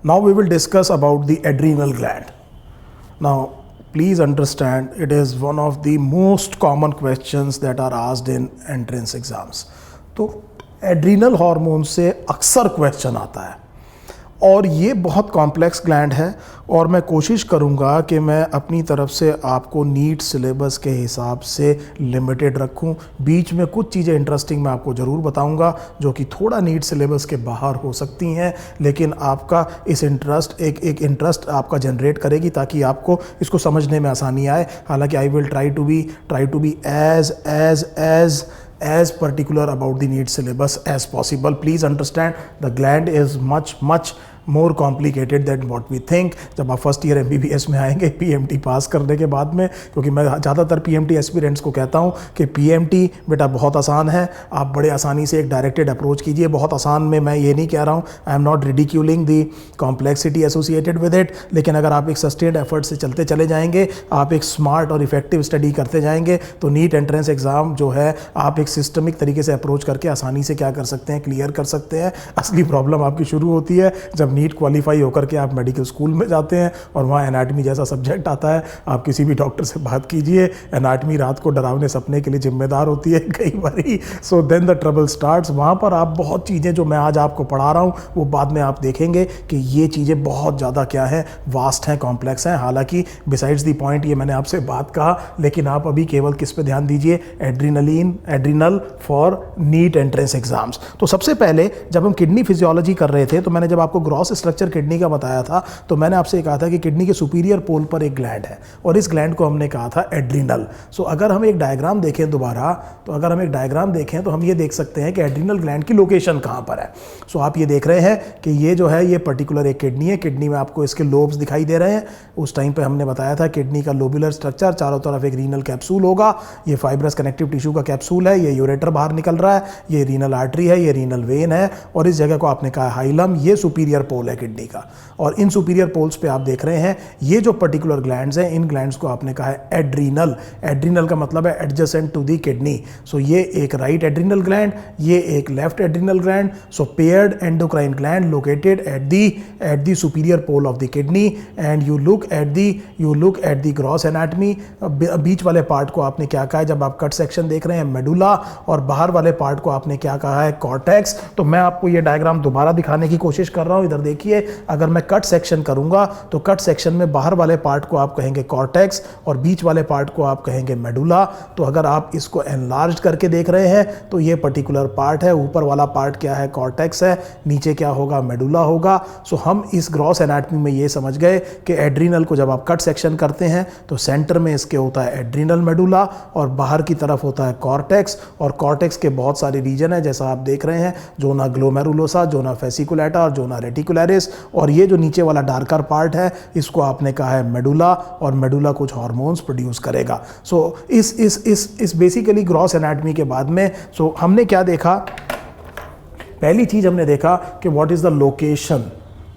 Now we will discuss about the adrenal gland. Now please understand, it is one of the most common questions that are asked in entrance exams. तो adrenal hormone से अक्सर question आता है और ये बहुत complex gland है और मैं कोशिश करूँगा कि मैं अपनी तरफ से आपको नीट सिलेबस के हिसाब से लिमिटेड रखूँ। बीच में कुछ चीज़ें इंटरेस्टिंग मैं आपको ज़रूर बताऊँगा जो कि थोड़ा नीट सिलेबस के बाहर हो सकती हैं, लेकिन आपका इस इंटरेस्ट एक इंटरेस्ट आपका जनरेट करेगी ताकि आपको इसको समझने में आसानी आए। हालांकि I will try to be as particular about the NEET syllabus as possible. Please understand the gland is much more complicated than what we think. जब आप फर्स्ट ईयर MBBS में आएंगे PMT पास करने के बाद में, क्योंकि मैं ज़्यादातर PMT एस्पिरेंट्स को कहता हूँ कि PMT बेटा बहुत आसान है, आप बड़े आसानी से एक डायरेक्टेड अप्रोच कीजिए। बहुत आसान में मैं ये नहीं कह रहा हूँ, I am not ridiculing the complexity associated with it, लेकिन अगर आप एक सस्टेन्ड एफर्ट से चलते चले जाएंगे, आप एक स्मार्ट और इफेक्टिव स्टडी करते जाएंगे, तो नीट एंट्रेंस एग्ज़ाम जो है आप एक सिस्टमिक तरीके से अप्रोच करके आसानी से क्या कर सकते हैं, क्लियर कर सकते हैं। असली प्रॉब्लम आपकी शुरू होती है जब नीट क्वालिफाई होकर के आप मेडिकल स्कूल में जाते हैं और वहाँ एनाटमी जैसा सब्जेक्ट आता है। आप किसी भी डॉक्टर से बात कीजिए, एनाटमी रात को डरावने सपने के लिए जिम्मेदार होती है कई बारी। So then the trouble starts. वहाँ पर आप बहुत चीज़ें जो मैं आज आपको पढ़ा रहा हूँ वो बाद में आप देखेंगे कि ये चीज़ें बहुत ज़्यादा क्या है, वास्ट हैं, कॉम्प्लेक्स हैं। हालांकि बिसाइड्स दी पॉइंट ये मैंने आपसे बात कहा, लेकिन आप अभी केवल किस पे ध्यान दीजिए, adrenal for NEET entrance exams. तो सबसे पहले जब हम किडनी फिजियोलॉजी कर रहे थे तो मैंने जब आपको ग्रॉस स्ट्रक्चर किडनी का बताया था तो मैंने आपसे कहा था कि किडनी के सुपीरियर पोल पर एक ग्लैंड है और इस ग्लैंड को हमने कहा था एड्रीनल। सो अगर हम एक डायग्राम देखें दोबारा, तो अगर हम एक डायग्राम देखें तो हम ये देख सकते हैं कि एड्रीनल ग्लैंड की लोकेशन कहाँ पर है। सो आप ये देख रहे हैं कि ये जो है ये पर्टिकुलर एक किडनी है। किडनी में आपको इसके लोब्स दिखाई दे रहे हैं। उस टाइम पे हमने बताया था किडनी का लोबुलर स्ट्रक्चर, चारों तरफ एक रीनल कैप्सूल होगा, ये फाइब्रस कनेक्टिव टिश्यू का कैप्सूल है, ये यूरेटर बाहर निकल रहा है, ये रीनल आर्टरी है, ये रीनल वेन है और इस जगह को आपने कहा हाइलम। ये सुपीरियर पोल है किडनी का और इन सुपीरियर पोल्स पे आप देख रहे हैं ये जो पर्टिकुलर ग्लैंड्स हैं, इन ग्लैंड्स को आपने कहा है एड्रीनल। एड्रीनल का मतलब है adjacent to the kidney. So ये एक राइट एड्रीनल ग्लैंड, ये एक left adrenal gland. So paired endocrine gland located at the superior pole of the kidney and you look at the gross anatomy. बीच वाले part को आपने क्या कहा है, जब आप कट सेक्शन देख रहे हैं, मेडुला, और बाहर वाले पार्ट को आपने क्या कहा है, कॉर्टेक्स। तो मैं आपको ये डायग्राम दोबारा दिखाने की कोशिश कर रहा हूं। इधर देखिए, अगर मैं कट सेक्शन करूंगा तो कट सेक्शन में बाहर वाले पार्ट को आप कहेंगे कॉर्टेक्स और बीच वाले पार्ट को आप कहेंगे मेडुला। तो अगर आप इसको एनलार्ज करके देख रहे हैं तो ये पर्टिकुलर पार्ट है, ऊपर वाला पार्ट क्या है, कॉर्टेक्स है, नीचे क्या होगा, मेडुला होगा। सो हम इस ग्रॉस एनाटमी में ये समझ गए कि एड्रीनल को जब आप कट सेक्शन करते हैं तो सेंटर में इसके होता है एड्रीनल मेडुला और बाहर की तरफ होता है कॉर्टेक्स। और कॉर्टेक्स के बहुत सारे रीजन है जैसा आप देख रहे हैं, जोना ग्लोमेरुलोसा, जोना फेसिकुलेटा और जोना रेटिकुलरिस। और ये जो नीचे वाला डार्कर पार्ट है इसको आपने कहा है मेडुला और मेडुला कुछ हार्मोन्स प्रोड्यूस करेगा। सो इस बेसिकली ग्रॉस एनाटमी के बाद में सो हमने क्या देखा, पहली चीज हमने देखा कि what is the location.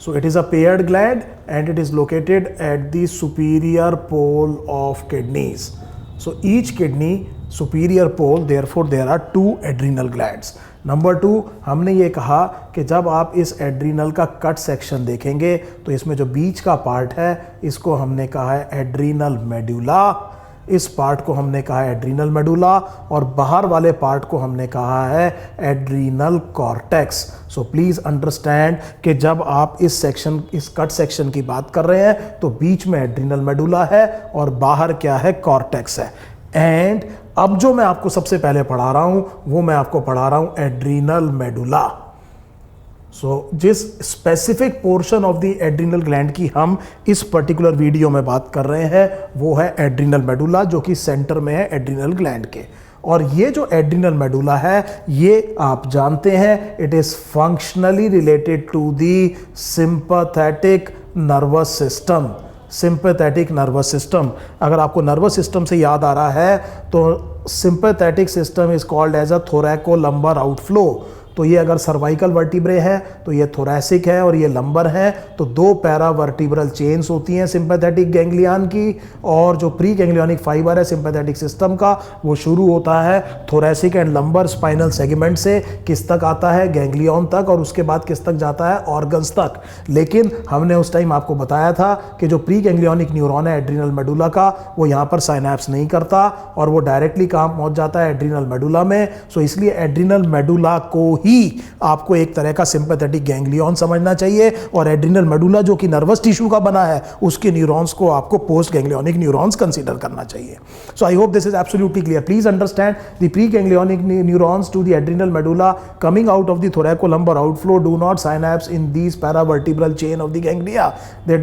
So it is a paired gland and it is located at the superior pole of kidneys. So each kidney superior pole, therefore there are 2 adrenal glands. Number 2, हमने ये कहा कि जब आप इस adrenal का cut section देखेंगे तो इसमें जो बीच का पार्ट है इसको हमने कहा है एड्रीनल मेडुला, इस पार्ट को हमने कहा है एड्रीनल मेडुला और बाहर वाले पार्ट को हमने कहा है adrenal cortex. So please understand कि जब आप इस कट सेक्शन की बात कर रहे हैं तो बीच में एड्रीनल मेडुला है और बाहर क्या है, कॉर्टेक्स है। एंड अब जो मैं आपको सबसे पहले पढ़ा रहा हूं वो मैं आपको पढ़ा रहा हूं एड्रीनल मेडुला। सो जिस specific portion of the adrenal gland की हम इस पर्टिकुलर वीडियो में बात कर रहे हैं वो है एड्रीनल मेडुला, जो कि सेंटर में है एड्रीनल ग्लैंड के। और ये जो एड्रीनल मेडुला है ये आप जानते हैं it is functionally related to the sympathetic nervous system. Sympathetic nervous system, अगर आपको नर्वस सिस्टम से याद आ रहा है तो sympathetic system is called as a thoracolumbar outflow. तो ये अगर सर्वाइकल वर्टिब्रे है तो ये थोरैसिक है और ये लंबर है, तो दो पैरावर्टिब्रल चेन्स होती हैं सिंपैथेटिक गैंग्लियन की, और जो प्री गैंग्लियोनिक फाइबर है सिंपैथेटिक सिस्टम का वो शुरू होता है thoracic and lumbar spinal segment से, किस तक आता है, गैंग्लियन तक, और उसके बाद किस तक जाता है, ऑर्गन्स तक। लेकिन हमने उस टाइम आपको बताया था कि जो प्री गैंग्लियोनिक न्यूरॉन है एड्रिनल मेडुला का, वो यहाँ पर साइनैप्स नहीं करता और वो डायरेक्टली कहाँ पहुँच जाता है, एड्रिनल मेडुला में। सो इसलिए एड्रिनल मेडुला को ही आपको एक तरह का सिंपैथेटिक गैंग्लियन समझना चाहिए, और एड्रिनल मेडुला जो कि नर्वस टिश्यू का बना है उसके न्यूरॉन्स को आपको पोस्ट गैंग्लियोनिक न्यूरॉन्स कंसीडर करना चाहिए। So I hope this is absolutely clear. Please understand the pre ganglionic neurons to the adrenal medulla coming out of the thoracolumbar outflow do not synapse in these paravertebral chain of the ganglia. They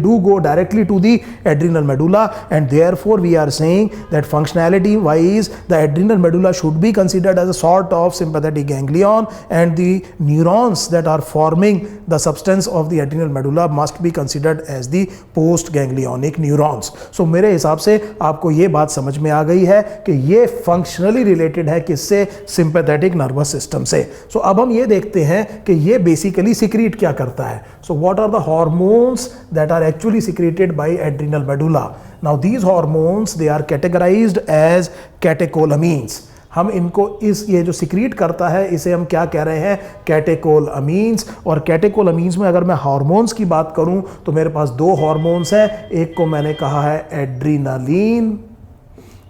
do go directly to the adrenal medulla, and therefore we are saying that functionality wise the adrenal medulla should be considered as a sort of sympathetic ganglion, and the neurons that are forming the substance of the adrenal medulla must be considered as the post ganglionic neurons. So मेरे हिसाब से आपको ये बात समझ में आ गई है कि ये functionally related है किससे, सिंपैथेटिक नर्वस सिस्टम से। सो अब हम ये देखते हैं कि ये बेसिकली सिक्रीट क्या करता है। So what are the hormones that are actually secreted by adrenal medulla. Now these hormones they are categorised as catecholamines. हम इनको ये जो सिक्रीट करता है इसे हम क्या कह रहे हैं, कैटेकोलामीन्स। और कैटेकोलामीन्स में अगर मैं हार्मोन्स की बात करूं तो मेरे पास दो हार्मोन्स हैं, एक को मैंने कहा है एड्रीनालीन,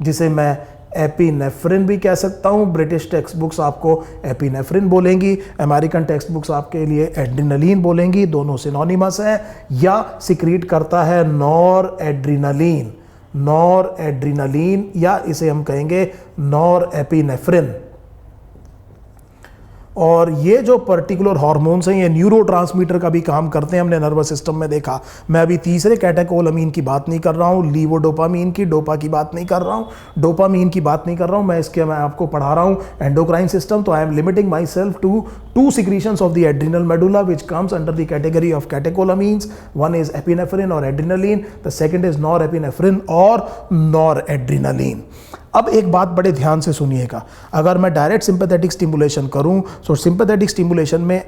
जिसे मैं एपिनेफ्रिन भी कह सकता हूँ। ब्रिटिश टेक्स्ट बुक्स आपको एपिनेफ्रिन बोलेंगी, अमेरिकन टेक्स्ट बुक्स आपके लिए एड्रिनलीन बोलेंगी, दोनों सिनोनिमस हैं। या सिक्रीट करता है नॉर एड्रिनलीन, नॉर एड्रिनलीन, या इसे हम कहेंगे नॉर एपिनेफ्रिन। और ये जो पर्टिकुलर हार्मोन्स हैं ये न्यूरोट्रांसमीटर का भी काम करते हैं, हमने नर्वस सिस्टम में देखा। मैं अभी तीसरे कैटेकोलामीन की बात नहीं कर रहा हूँ, लीवोडोपामीन की, डोपा की बात नहीं कर रहा हूँ, डोपामीन की बात नहीं कर रहा हूँ, मैं आपको पढ़ा रहा हूँ एंडोक्राइन सिस्टम। तो I am limiting myself to two secretions of the adrenal medulla which comes under the category of catecholamines. One is epinephrine or adrenaline, the second is norepinephrine or noradrenaline. अब एक बात बड़े ध्यान से सुनिएगा, अगर मैं डायरेक्ट सिंपैथेटिक स्टिमुलेशन करूं तो सिंपैथेटिक स्टिमुलेशन में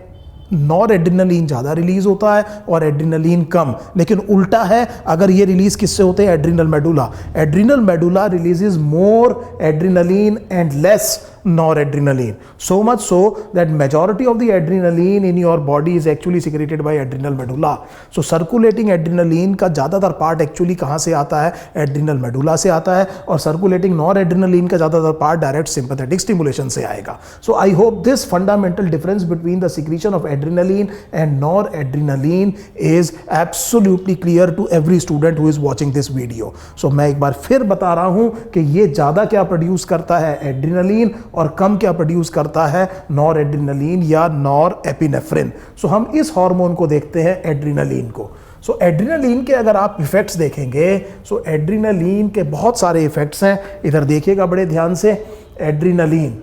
नॉर एड्रिनलीन ज़्यादा रिलीज होता है और एड्रिनलीन कम। लेकिन उल्टा है, अगर ये रिलीज किससे होते हैं, adrenal medulla. Adrenal medulla releases more adrenaline and less noradrenaline, so much so that majority of the adrenaline in your body is actually secreted by adrenal medulla. So circulating adrenaline का ज़्यादातर part actually कहाँ से आता है, adrenal medulla से आता है, और सर्कुलेटिंग नॉरएड्रेनालिन का ज़्यादातर पार्ट डायरेक्ट सिंपैथेटिक स्टिमुलेशन से आएगा। So I hope this fundamental difference between the secretion of adrenaline and noradrenaline is absolutely clear to every student who is watching this video. सो मैं एक बार फिर बता रहा हूँ कि ये ज़्यादा क्या प्रोड्यूस करता है, एड्रेनालिन, और कम क्या प्रोड्यूस करता है, नॉर एड्रिनलीन या नॉर एपिनेफ्रिन। सो हम इस हार्मोन को देखते हैं, एड्रिनलीन को। सो एड्रिनलीन के अगर आप इफेक्ट्स देखेंगे, सो एड्रिनलीन के बहुत सारे इफेक्ट्स हैं, इधर देखिएगा बड़े ध्यान से। एड्रिनलीन,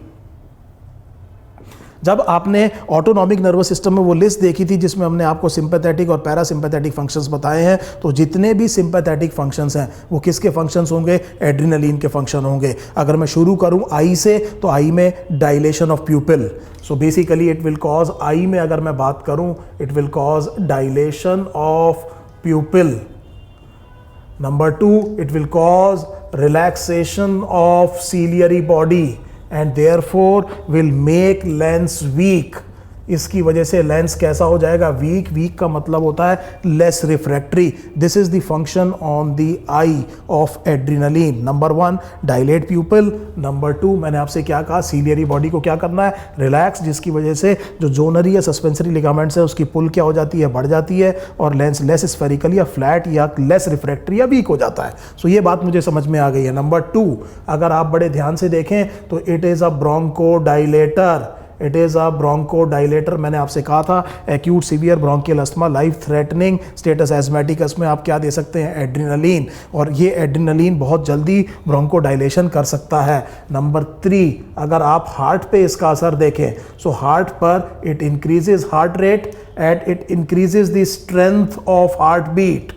जब आपने ऑटोनॉमिक नर्वस सिस्टम में वो लिस्ट देखी थी जिसमें हमने आपको सिंपैथेटिक और पैरासिम्पैथेटिक फंक्शंस बताए हैं, तो जितने भी सिंपैथेटिक फंक्शंस हैं वो किसके फंक्शंस होंगे, एड्रिनलीन के फंक्शन होंगे। अगर मैं शुरू करूं आई से, तो आई में dilation of pupil. So basically it will cause, eye में अगर मैं बात करूं, it will cause dilation of pupil. Number 2, it will cause relaxation of ciliary body and therefore will make lens weak. इसकी वजह से लेंस कैसा हो जाएगा, वीक। वीक का मतलब होता है less refractory. This is the function on the eye of adrenaline. Number 1 dilate pupil, number 2 मैंने आपसे क्या कहा, सीलियरी बॉडी को क्या करना है, रिलैक्स, जिसकी वजह से जो जोनरी या सस्पेंसरी लिगामेंट्स है उसकी पुल क्या हो जाती है, बढ़ जाती है, और लेंस लेस स्फेरिकल या फ्लैट या लेस रिफ्रैक्टरी या वीक हो जाता है। सो ये बात मुझे समझ में आ गई है। नंबर 2 अगर आप बड़े ध्यान से देखें तो it is a bronchodilator. It is a bronchodilator. मैंने आपसे कहा था acute severe bronchial asthma, life threatening status asthmaticus में आप क्या दे सकते हैं, एड्रिनलीन, और ये एड्रिनलीन बहुत जल्दी ब्रोंकोडाइलेशन कर सकता है। नंबर 3 अगर आप हार्ट पे इसका असर देखें, सो हार्ट पर it increases heart rate and it increases the strength of heart beat.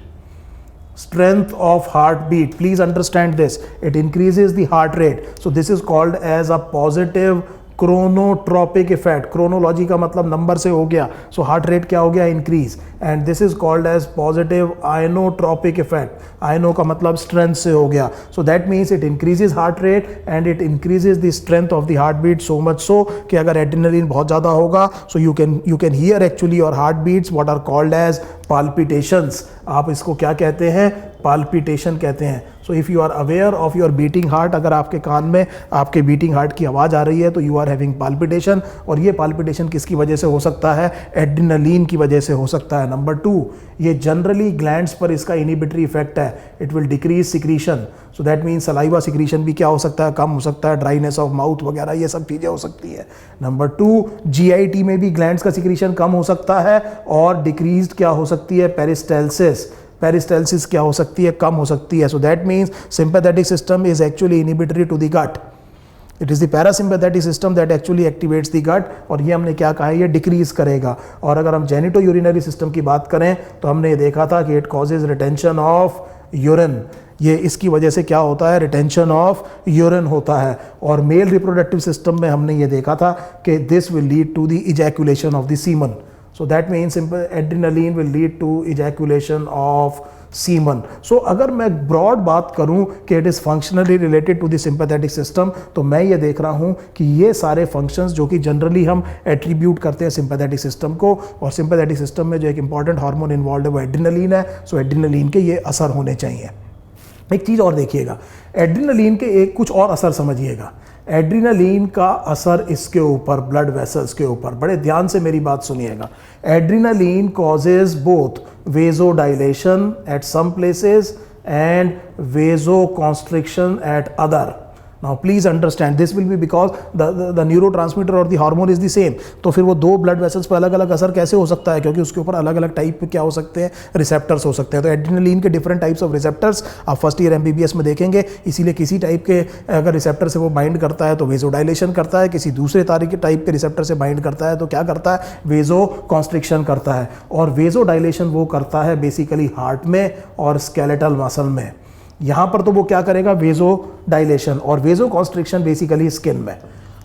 Strength of heartbeat, please understand this, it increases the heart rate, so this is called as a positive chronotropic effect, chronology का मतलब number से हो गया, so heart rate क्या हो गया, increase, and this is called as positive inotropic effect, ino का मतलब स्ट्रेंथ से हो गया, so that means it increases heart rate and it increases the strength of the heart beat so much so कि अगर एड्रेनलिन बहुत ज़्यादा होगा so you can hear actually your heart beats what are called as palpitations, आप इसको क्या कहते हैं, पाल्पिटेशन कहते हैं। So if you are aware of your beating heart, अगर आपके कान में आपके बीटिंग हार्ट की आवाज़ आ रही है तो यू आर हैविंग पाल्पिटेशन, और ये पाल्पिटेशन किसकी वजह से हो सकता है, एड्रेनलिन की वजह से हो सकता है। नंबर 2, ये जनरली ग्लैंड्स पर इसका इनिबिटरी इफेक्ट है, it will decrease secretion, so that means saliva secretion भी क्या हो सकता है, कम हो सकता है, ड्राइनेस ऑफ माउथ वगैरह ये सब चीज़ें हो सकती है। नंबर 2, जीआईटी में भी ग्लैंड्स का सिक्रीशन कम हो सकता है और डिक्रीज क्या हो सकती है, पेरिस्टाल्सिस, पेरिस्टाल्सिस क्या हो सकती है, कम हो सकती है। So that means sympathetic system is actually inhibitory to the gut, it is the parasympathetic system that actually activates the gut, और ये हमने क्या कहा है, ये डिक्रीज करेगा। और अगर हम जेनिटो यूरिनरी सिस्टम की बात करें तो हमने ये देखा था कि it causes retention of urine, ये इसकी वजह से क्या होता है, रिटेंशन ऑफ यूरिन होता है। और मेल रिप्रोडक्टिव सिस्टम में हमने ये देखा था कि this will lead to the ejaculation of the semen, so that means simple adrenaline will lead to ejaculation of semen. So अगर मैं ब्रॉड बात करूं कि it is functionally related to the sympathetic system, तो मैं ये देख रहा हूं कि ये सारे functions जो कि जनरली हम एट्रीब्यूट करते हैं सिंपैथेटिक सिस्टम को, और सिंपैथेटिक सिस्टम में जो एक इंपॉर्टेंट हार्मोन इन्वॉल्व है वो एड्रेनलिन है, सो एड्रेनलिन के ये असर होने चाहिए। एक चीज़ और देखिएगा, एड्रेनलिन के एक कुछ और असर समझिएगा, एड्रेनलिन का असर इसके ऊपर, ब्लड वेसल्स के ऊपर, बड़े ध्यान से मेरी बात सुनिएगा। Adrenaline causes both vasodilation at some places and vasoconstriction at other. Now please understand this will be because the neurotransmitter और the hormone is the same, तो फिर वो दो ब्लड वेसल्स पर अलग अलग असर कैसे हो सकता है, क्योंकि उसके ऊपर अलग अलग टाइप के क्या हो सकते हैं, रिसेप्टर्स हो सकते हैं। तो एड्रेनलिन के डिफरेंट टाइप्स ऑफ रिसेप्टर्स आप फर्स्ट ईयर एमबीबीएस में देखेंगे, इसीलिए किसी टाइप के अगर रिसेप्टर से वो बाइंड करता है तो वेजोडाइलेशन करता है, किसी दूसरे टाइप के रिसेप्टर से बाइंड करता है तो क्या करता है, वेजो कॉन्स्ट्रिक्शन करता है। और वेजोडाइलेशन वो करता है बेसिकली हार्ट में और स्केलेटल मसल में, यहाँ पर तो वो क्या करेगा, वेजो डायलेशन, और वेजो कॉन्स्ट्रिक्शन बेसिकली स्किन में।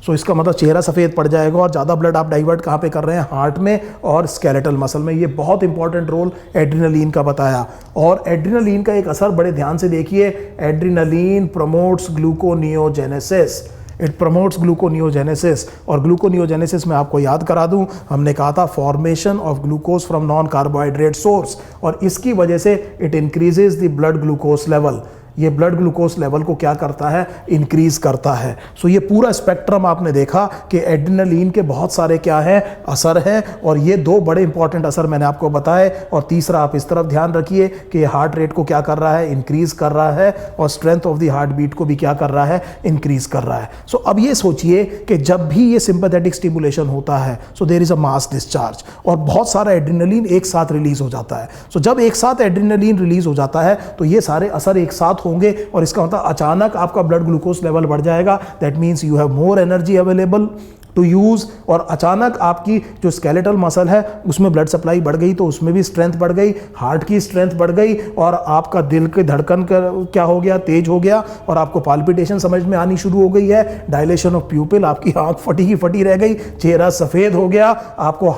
सो इसका मतलब चेहरा सफ़ेद पड़ जाएगा, और ज़्यादा ब्लड आप डाइवर्ट कहाँ पे कर रहे हैं, हार्ट में और स्केलेटल मसल में। ये बहुत इंपॉर्टेंट रोल एड्रेनलिन का बताया। और एड्रेनलिन का एक असर बड़े ध्यान से देखिए, adrenaline promotes gluconeogenesis, it promotes gluconeogenesis. और ग्लूकोनियोजेनेसिस में आपको याद करा दूं, हमने कहा था formation of glucose from non carbohydrate source, और इसकी वजह से it increases the blood glucose level, ये ब्लड ग्लूकोज लेवल को क्या करता है, इंक्रीज करता है। सो ये पूरा स्पेक्ट्रम आपने देखा कि एड्रेनलिन के बहुत सारे क्या है, असर हैं, और ये दो बड़े इंपॉर्टेंट असर मैंने आपको बताए। और तीसरा आप इस तरफ ध्यान रखिए कि हार्ट रेट को क्या कर रहा है, इंक्रीज कर रहा है, और strength of the heart beat को भी क्या कर रहा है, इंक्रीज कर रहा है। सो अब ये सोचिए कि जब भी ये सिंपैथेटिक स्टिमुलेशन होता है so there is a mass discharge, और बहुत सारा एड्रेनलिन एक साथ रिलीज हो जाता है। सो जब एक साथ एड्रेनलिन रिलीज हो जाता है तो ये सारे असर एक साथ होंगे, और इसका मतलब अचानक आपका ब्लड ग्लूकोज लेवल बढ़ जाएगा, that means you have more energy available to use, और अचानक आपकी जो स्केलेटल मसल है उसमें ब्लड सप्लाई बढ़ गई तो उसमें भी स्ट्रेंथ बढ़ गई, हार्ट की स्ट्रेंथ बढ़ गई, और आपका दिल के धड़कन क्या हो गया, तेज हो गया, और आपको पाल्पिटेशन समझ में आनी शुरू हो गई है, डायलेशन ऑफ प्यूपिल, आपकी आंख फटी की फटी रह गई, चेहरा सफ़ेद हो गया, आपको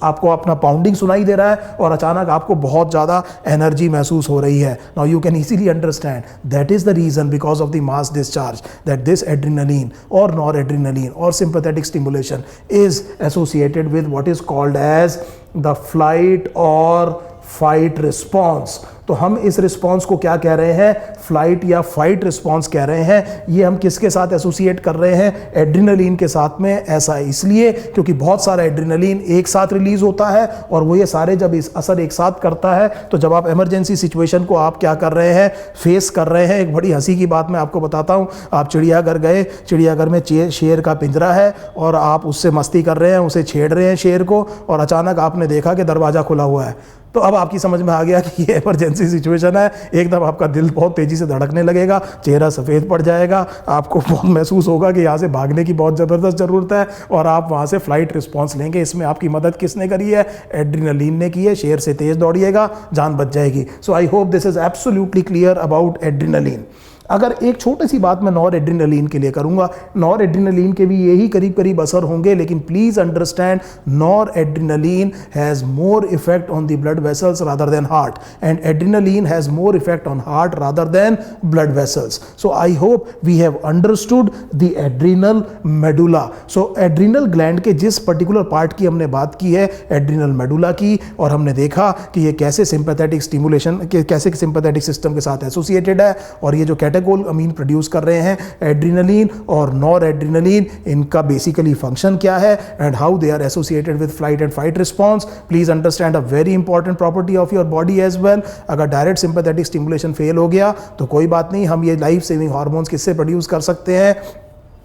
आपको अपना पाउंडिंग सुनाई दे रहा है, और अचानक आपको बहुत ज़्यादा एनर्जी महसूस हो रही है। Now you can easily understand that is the reason because of the mass discharge that this adrenaline और नॉर एड्रेनलिन और sympathetic stimulation is associated with what is called as the flight or fight response। तो हम इस response को क्या कह रहे हैं, फ्लाइट या फाइट रिस्पॉन्स कह रहे हैं। ये हम किसके साथ एसोसिएट कर रहे हैं, एड्रेनलिन के साथ में। ऐसा इसलिए क्योंकि बहुत सारा एड्रेनलिन एक साथ रिलीज होता है, और वो ये सारे जब इस असर एक साथ करता है तो जब आप इमरजेंसी सिचुएशन को आप क्या कर रहे हैं, फेस कर रहे हैं। एक बड़ी हंसी की बात मैं आपको बताता हूँ, आप चिड़ियाघर गए, चिड़ियाघर में शेर का पिंजरा है और आप उससे मस्ती कर रहे हैं, उसे छेड़ रहे हैं शेर को, और अचानक आपने देखा कि दरवाज़ा खुला हुआ है, तो अब आपकी समझ में आ गया कि ये इमरजेंसी सिचुएशन है। एकदम आपका दिल बहुत तेज़ी से धड़कने लगेगा, चेहरा सफ़ेद पड़ जाएगा, आपको बहुत महसूस होगा कि यहाँ से भागने की बहुत ज़बरदस्त ज़रूरत है, और आप वहाँ से फ्लाइट रिस्पॉन्स लेंगे। इसमें आपकी मदद किसने करी है, एड्रेनलिन ने की है। शेर से तेज़ दौड़िएगा, जान बच जाएगी। So I hope this is absolutely clear about adrenaline. अगर एक छोटी सी बात मैं नॉर एड्रिनलिन के लिए करूंगा, नॉर एड्रिनलिन के भी यही करीब करीब असर होंगे, लेकिन please understand noradrenaline has more effect on the blood vessels rather than heart, and adrenaline has more effect on heart rather than blood vessels. So I hope we have understood the adrenal medulla. So adrenal gland के जिस particular part की हमने बात की है, adrenal medulla की, और हमने देखा कि ये कैसे सिंपैथेटिक स्टिमुलेशन, कैसे सिंपैथेटिक सिस्टम के साथ एसोसिएटेड है, और ये जो कैटेकोल अमीन प्रोड्यूस कर रहे हैं एड्रिनलिन और नॉर एड्रिनलिन, इनका बेसिकली फंक्शन क्या है and how they are associated with flight and fight response. Please understand a very important property of your body as well. अगर डायरेक्ट सिंपैथेटिक स्टिमुलेशन फेल हो गया तो कोई बात नहीं, हम ये लाइफ सेविंग हार्मोन्स किससे प्रोड्यूस कर सकते हैं,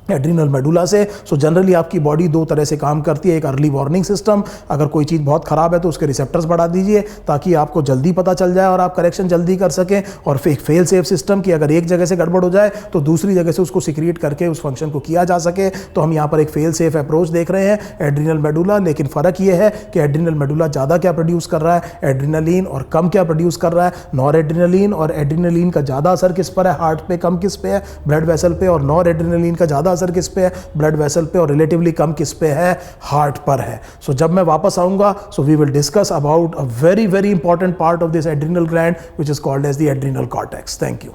एड्रिनल मेडुला से. सो जनरली आपकी बॉडी दो तरह से काम करती है. एक अर्ली वार्निंग सिस्टम, अगर कोई चीज़ बहुत ख़राब है तो उसके रिसेप्टर्स बढ़ा दीजिए ताकि आपको जल्दी पता चल जाए और आप करेक्शन जल्दी कर सकें. और एक फेल सेफ सिस्टम कि अगर एक जगह से गड़बड़ हो जाए तो दूसरी जगह से उसको सिक्रिएट करके उस फंक्शन को किया जा सके. तो हम यहाँ पर एक फेल सेफ अप्रोच देख रहे हैं, एड्रिनल मेडुला. लेकिन फ़र्क ये है कि एड्रिनल मेडुला ज़्यादा क्या प्रोड्यूस कर रहा है, एड्रिनलिन, और कम क्या प्रोड्यूस कर रहा है, नॉर एड्रिनलिन. और एड्रिनलिन का ज़्यादा असर किस पर है, हार्ट पे, कम किस पे है, ब्लड वेसल पे. और नॉर एड्रिनलिन का ज़्यादा असर किस पे है, ब्लड वेसल पे, और रिलेटिवली कम किस पे है, हार्ट पर है. सो जब मैं वापस आऊंगा so we will discuss about a very very important part of this adrenal gland which is called as the adrenal cortex. Thank you.